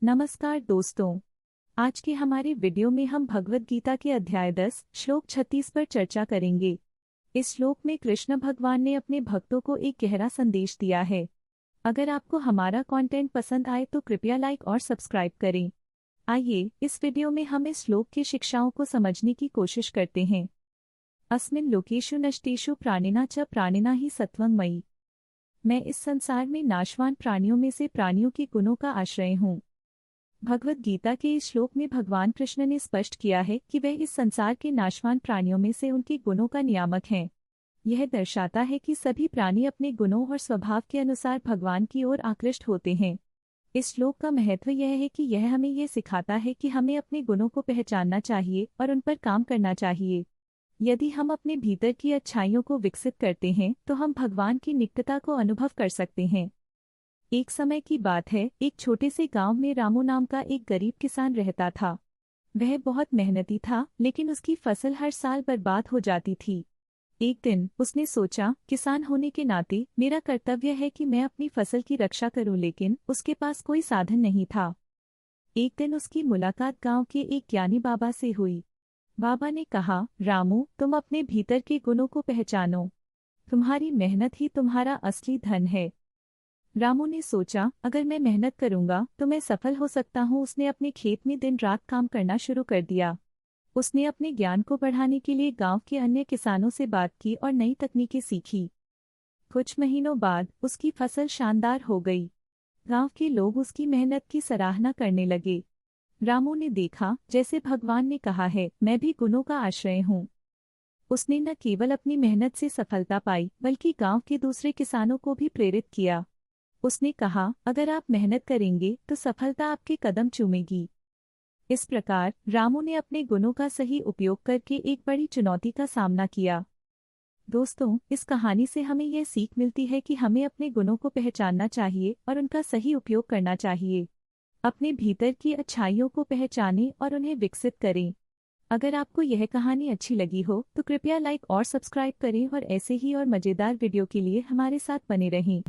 नमस्कार दोस्तों। आज के हमारे वीडियो में हम भगवद गीता के अध्याय 10 श्लोक 36 पर चर्चा करेंगे। इस श्लोक में कृष्ण भगवान ने अपने भक्तों को एक गहरा संदेश दिया है। अगर आपको हमारा कंटेंट पसंद आए तो कृपया लाइक और सब्सक्राइब करें। आइए इस वीडियो में हम इस श्लोक की शिक्षाओं को समझने की कोशिश करते हैं। अस्मिन् लोकेषु नष्टेषु प्राणिना च प्राणिना ही सत्वं मयि। मैं इस संसार में नाशवान प्राणियों में से प्राणियों के गुणों का आश्रय हूँ। भगवद गीता के इस श्लोक में भगवान कृष्ण ने स्पष्ट किया है कि वह इस संसार के नाशवान प्राणियों में से उनके गुणों का नियामक हैं। यह दर्शाता है कि सभी प्राणी अपने गुणों और स्वभाव के अनुसार भगवान की ओर आकृष्ट होते हैं। इस श्लोक का महत्व यह है कि यह हमें यह सिखाता है कि हमें अपने गुणों को पहचानना चाहिए और उन पर काम करना चाहिए। यदि हम अपने भीतर की अच्छाइयों को विकसित करते हैं तो हम भगवान की निकटता को अनुभव कर सकते हैं। एक समय की बात है, एक छोटे से गांव में रामू नाम का एक गरीब किसान रहता था। वह बहुत मेहनती था, लेकिन उसकी फसल हर साल बर्बाद हो जाती थी। एक दिन उसने सोचा, किसान होने के नाते मेरा कर्तव्य है कि मैं अपनी फसल की रक्षा करूं, लेकिन उसके पास कोई साधन नहीं था। एक दिन उसकी मुलाकात गांव के एक ज्ञानी बाबा से हुई। बाबा ने कहा, रामू, तुम अपने भीतर के गुणों को पहचानो। तुम्हारी मेहनत ही तुम्हारा असली धन है। रामू ने सोचा, अगर मैं मेहनत करूंगा तो मैं सफल हो सकता हूँ। उसने अपने खेत में दिन रात काम करना शुरू कर दिया। उसने अपने ज्ञान को बढ़ाने के लिए गांव के अन्य किसानों से बात की और नई तकनीकें सीखी। कुछ महीनों बाद उसकी फसल शानदार हो गई। गांव के लोग उसकी मेहनत की सराहना करने लगे। रामू ने देखा, जैसे भगवान ने कहा है, मैं भी गुणों का आश्रय हूँ। उसने न केवल अपनी मेहनत से सफलता पाई, बल्कि गांव के दूसरे किसानों को भी प्रेरित किया। उसने कहा, अगर आप मेहनत करेंगे तो सफलता आपके कदम चूमेगी। इस प्रकार रामू ने अपने गुणों का सही उपयोग करके एक बड़ी चुनौती का सामना किया। दोस्तों, इस कहानी से हमें यह सीख मिलती है कि हमें अपने गुणों को पहचानना चाहिए और उनका सही उपयोग करना चाहिए। अपने भीतर की अच्छाइयों को पहचानें और उन्हें विकसित करें। अगर आपको यह कहानी अच्छी लगी हो तो कृपया लाइक और सब्सक्राइब करें और ऐसे ही और मज़ेदार वीडियो के लिए हमारे साथ बने रहें।